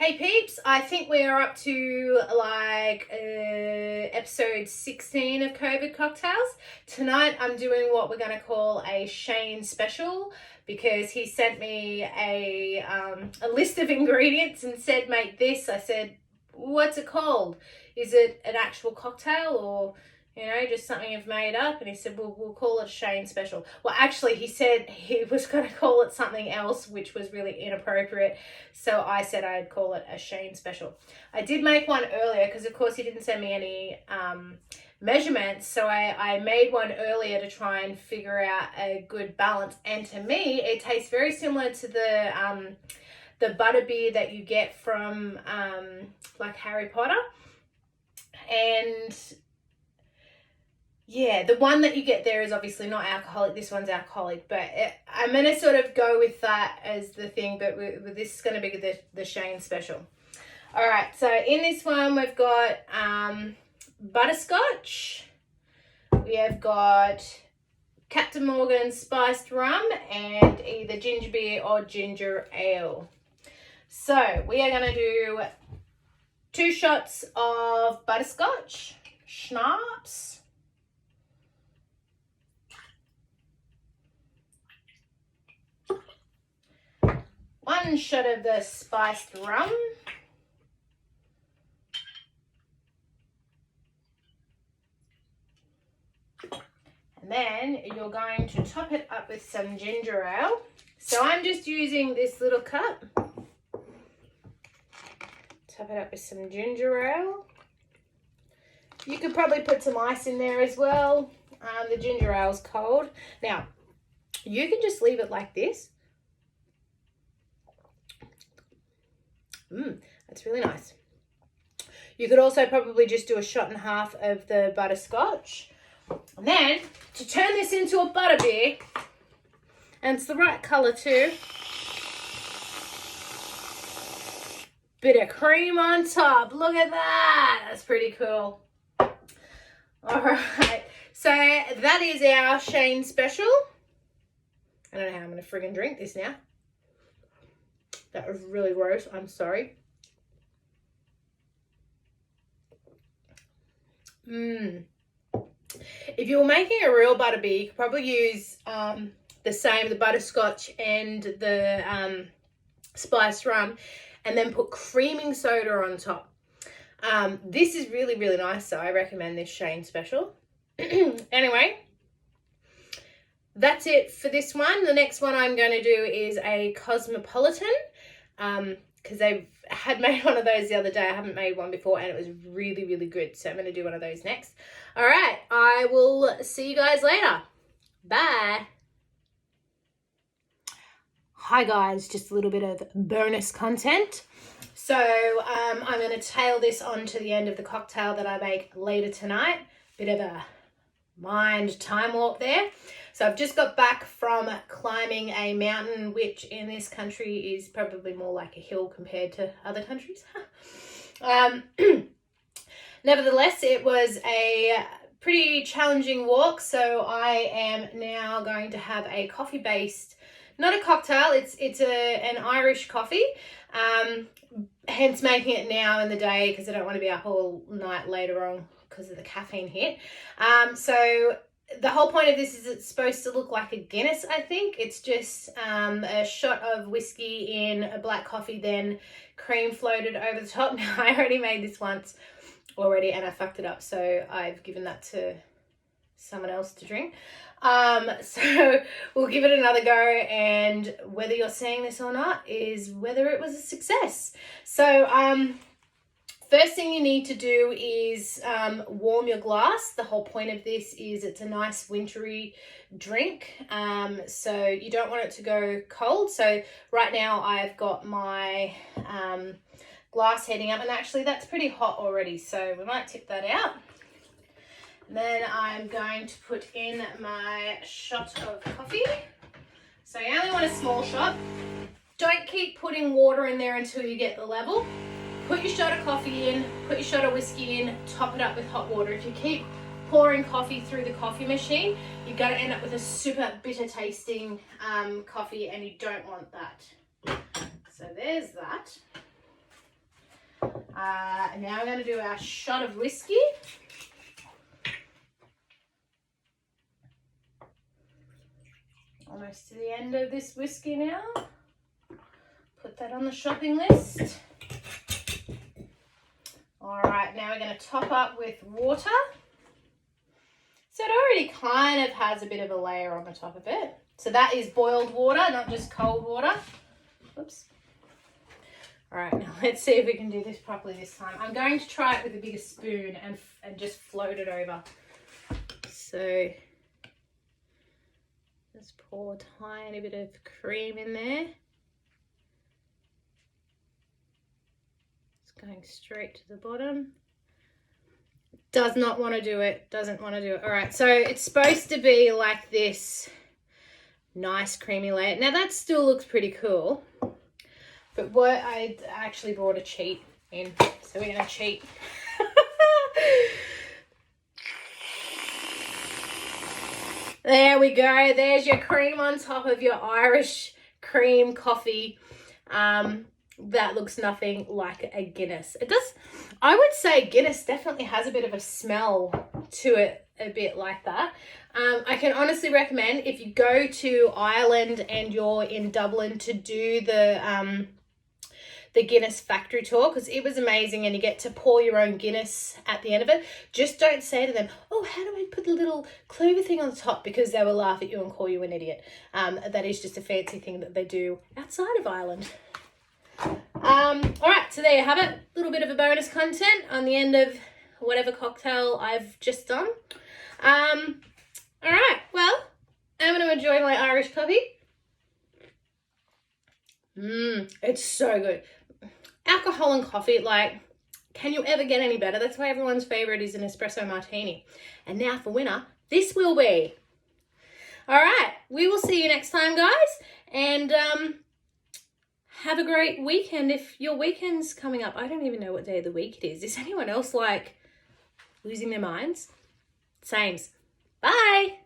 Hey peeps, I think we are up to like episode 16 of COVID Cocktails. Tonight I'm doing what we're going to call a Cheyne special because he sent me a list of ingredients and said make this. I said, what's it called? Is it an actual cocktail or, you know, just something you've made up? And he said, well, we'll call it a Cheyne special. Well, actually, he said he was going to call it something else, which was really inappropriate. So I said I'd call it a Cheyne special. I did make one earlier because, of course, he didn't send me any measurements. So I made one earlier to try and figure out a good balance. And to me, it tastes very similar to the Butterbeer that you get from like Harry Potter. And yeah, the one that you get there is obviously not alcoholic. This one's alcoholic, but I'm going to sort of go with that as the thing, but this is going to be the Cheyne special. All right, so in this one, we've got butterscotch. We have got Captain Morgan's spiced rum and either ginger beer or ginger ale. So we are going to do 2 shots of butterscotch, schnapps. 1 shot of the spiced rum. And then you're going to top it up with some ginger ale. So I'm just using this little cup. Top it up with some ginger ale. You could probably put some ice in there as well. The ginger ale's cold. Now, you can just leave it like this. That's really nice. You could also probably just do 1.5 shots of the butterscotch. And then, to turn this into a butterbeer, and it's the right colour too, bit of cream on top. Look at that. That's pretty cool. All right. So, that is our Cheyne special. I don't know how I'm going to friggin' drink this now. That was really gross. I'm sorry. If you were making a real butterbeer, you could probably use the butterscotch and the spiced rum, and then put creaming soda on top. This is really, really nice, so I recommend this Cheyne special. Anyway, that's it for this one. The next one I'm going to do is a Cosmopolitan. Because they had made one of those the other day. I haven't made one before and it was really, really good. So I'm going to do one of those next. All right. I will see you guys later. Bye. Hi guys, just a little bit of bonus content. So I'm going to tail this on to the end of the cocktail that I make later tonight. Bit of a mind time warp there. So I've just got back from climbing a mountain, which in this country is probably more like a hill compared to other countries. Nevertheless, it was a pretty challenging walk. So I am now going to have a coffee-based, not a cocktail, it's an Irish coffee. Hence making it now in the day because I don't want to be up all night later on because of the caffeine hit. So the whole point of this is it's supposed to look like a Guinness, I think. It's just a shot of whiskey in a black coffee, then cream floated over the top. Now, I already made this once already and I fucked it up, so I've given that to someone else to drink. So we'll give it another go, and whether you're seeing this or not is whether it was a success. So first thing you need to do is warm your glass. The whole point of this is it's a nice wintry drink, so you don't want it to go cold. So right now I've got my glass heating up, and actually that's pretty hot already, so we might tip that out. And then I'm going to put in my shot of coffee. So you only want a small shot. Don't keep putting water in there until you get the level. Put your shot of coffee in, put your shot of whiskey in, top it up with hot water. If you keep pouring coffee through the coffee machine, you're going to end up with a super bitter tasting coffee, and you don't want that. So there's that. Now we're going to do our shot of whiskey. Almost to the end of this whiskey now. Put that on the shopping list. All right, now we're going to top up with water. So it already kind of has a bit of a layer on the top of it. So that is boiled water, not just cold water. Oops. All right, now let's see if we can do this properly this time. I'm going to try it with a bigger spoon and just float it over. So just pour a tiny bit of cream in there. It's going straight to the bottom. Does not want to do it. Doesn't want to do it. All right, so it's supposed to be like this nice creamy layer. Now that still looks pretty cool. But what I actually brought a cheat in. So we're going to cheat. There we go. There's your cream on top of your Irish cream coffee. That looks nothing like a Guinness. It does. I would say Guinness definitely has a bit of a smell to it, a bit like that. I can honestly recommend if you go to Ireland and you're in Dublin to do the Guinness factory tour, because it was amazing, and you get to pour your own Guinness at the end of it. Just don't say to them, oh, how do I put the little clover thing on the top, because they will laugh at you and call you an idiot. That is just a fancy thing that they do outside of Ireland. All right, so there you have it. A little bit of a bonus content on the end of whatever cocktail I've just done. All right, well, I'm going to enjoy my Irish coffee. It's so good. Alcohol and coffee, like, can you ever get any better? That's why everyone's favorite is an espresso martini. And now for winner, this will be. All right, we will see you next time, guys. And have a great weekend. If your weekend's coming up, I don't even know what day of the week it is. Is anyone else like losing their minds? Sames. Bye.